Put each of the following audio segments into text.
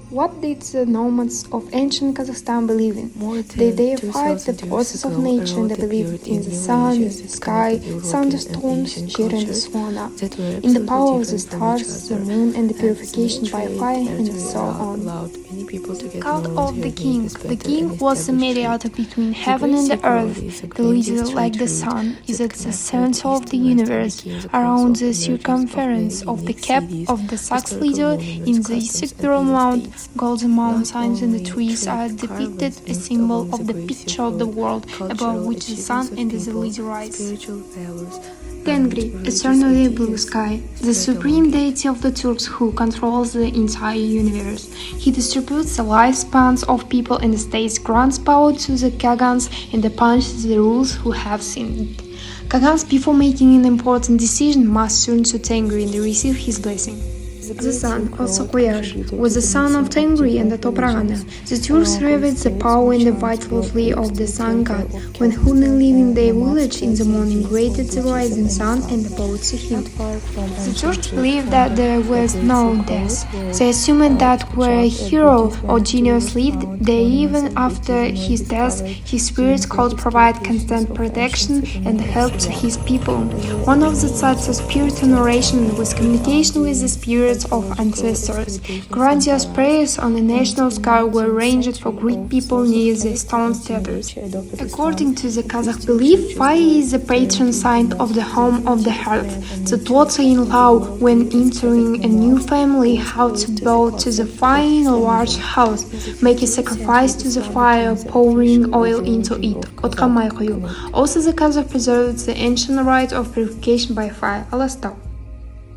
What did the nomads of ancient Kazakhstan believe in? More They than deified the 2,000 years forces of ago, a nature and they road believed appeared in in the new sun, in villages the that sky, connected European and thunderstorms, Asian cheering the cultures swan up, that were in the absolutely power of the different from each stars, the other. moon, and the Its main purification by trade fire, and territory so on. allowed many people to get Cult loans, of the hear king. neighbors The better, and king was the establish trade. mediator between The heaven Great and the Silk Road earth, is a the grand leader trade like the route sun is that at the connected center of east the and west and universe, became the cause around of the emergence of many circumference of the unique cap cities, of the Sax historical leader monuments, in the customs, and Sigtural even Mount. states. Golden Not mountains and the only trees trade are depicted, caravans a moved symbol along the of the Great picture Silk of the Road, world, above cultural which the sun achievements of enters the people, leader rise. spiritual values, and Tengri, religious eternally blue ideas sky, the spread supreme along it. deity of the Turks who controls the entire universe. He distributes the lifespans of people in the states, grants power to the Kagans, and punishes the rulers who have sinned. Kagans, before making an important decision, must turn to Tengri and receive his blessing. The The Great son, Silk Road Otsokoyash, contributed was to the the son of mixing of Tengri and the different Toprana. religions. The Turks Along with revered the states, power and the merchants brought vitality goods of to the the sun god, capital of when Hunan Kazakhstan, lived in and their nomads village in spread the the morning, ideas of greeted the Buddhism rising and sun and Islam. bowed to him. Not far from The ancient Turks Turk believed that from there the was Great no Silk Road death. were They assumed thought that to where a track a hero Buddhist or monastery genius was lived, found. they Monuments even of after Buddhism were his death, discovered, his giving spirits could great provide indications constant of ancient protection and settlement help to history. his people. The One of the remains sites of of spirit Christianity narration might was be found communication with the during spirits of archaeological ancestors. excavations in Grandiose Taraz, prayers on the and national in sky were 19th arranged for century Greek people also near the Khalifta stone statues. Antonia, head of Islam, According to the and Kazakh Christian belief, churches fire were is the turned patron into saint of the mosques. The home of the unity of hearth. man and The nature taught in in the law world when greatest Kazakh entering a new monarch family was how to opposed to the bow to the concept fire of in a large feminism. house, In the make a 15th sacrifice century, to the Islam became fire, the pouring official oil into religion it. of Kazakh community. Also, the Kazakh preserves the ancient rite of purification by fire, Alastau.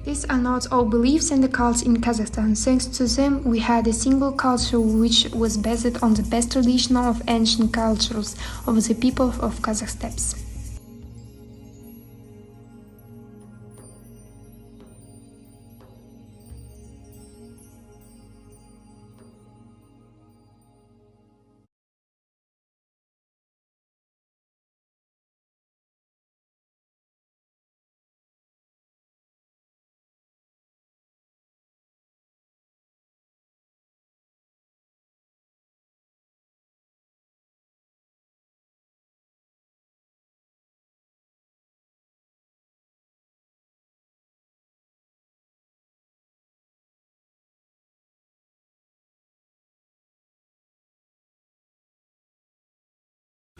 These are not all beliefs and the cults in Kazakhstan. Thanks to them, we had a single culture which was based on the best tradition of ancient cultures of the people of Kazakh steppes.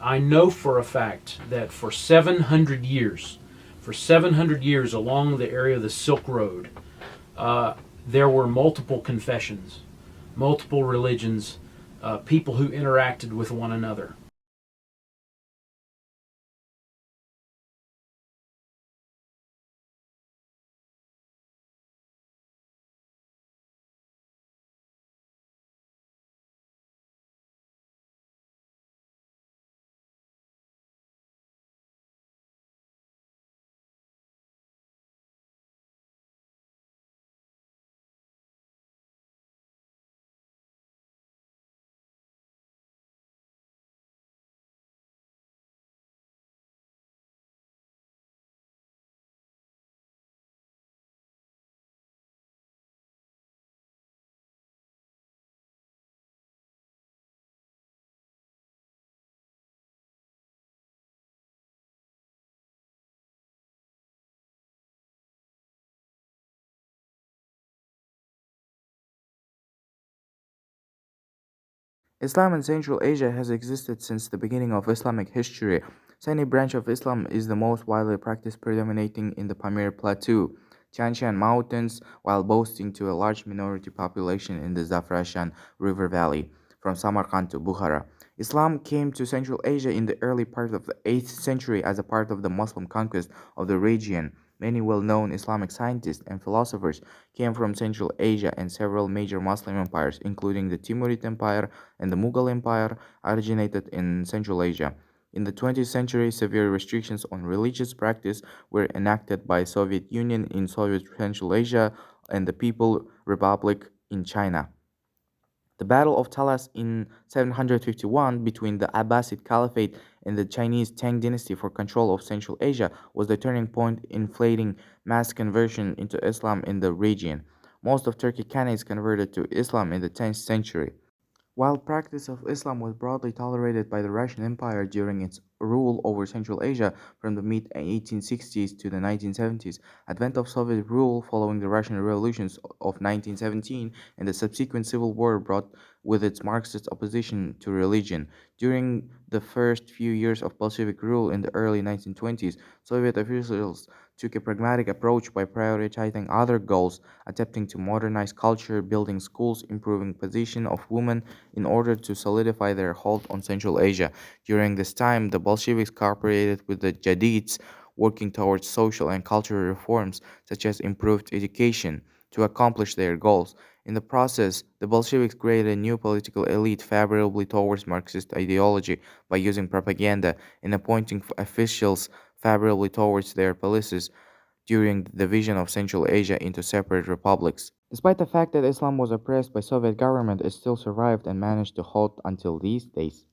I know for a fact that for 700 years along the area of the Silk Road, there were multiple confessions, multiple religions, people who interacted with one another. Islam in Central Asia has existed since the beginning of Islamic history. Sunni branch of Islam is the most widely practiced, predominating in the Pamir Plateau, Tian Shan Mountains, while boasting to a large minority population in the Zafrashan River Valley, from Samarkand to Bukhara. Islam came to Central Asia in the early part of the 8th century as a part of the Muslim conquest of the region. Many well-known Islamic scientists and philosophers came from Central Asia, and several major Muslim empires, including the Timurid Empire and the Mughal Empire, originated in Central Asia. In the 20th century, severe restrictions on religious practice were enacted by Soviet Union in Soviet Central Asia and the People Republic in China. The Battle of Talas in 751 between the Abbasid Caliphate and the Chinese Tang dynasty for control of Central Asia was the turning point, inflating mass conversion into Islam in the region. Most of Turkey Khanates converted to Islam in the 10th century. While practice of Islam was broadly tolerated by the Russian Empire during its rule over Central Asia from the mid-1860s to the 1970s, advent of Soviet rule following the Russian revolutions of 1917 and the subsequent civil war brought with its Marxist opposition to religion. During the first few years of Bolshevik rule in the early 1920s, Soviet officials took a pragmatic approach by prioritizing other goals, attempting to modernize culture, building schools, improving position of women in order to solidify their hold on Central Asia. During this time, the Bolsheviks cooperated with the Jadids, working towards social and cultural reforms, such as improved education, to accomplish their goals. In the process, the Bolsheviks created a new political elite favorably towards Marxist ideology by using propaganda and appointing officials favorably towards their policies during the division of Central Asia into separate republics. Despite the fact that Islam was oppressed by Soviet government, it still survived and managed to hold until these days.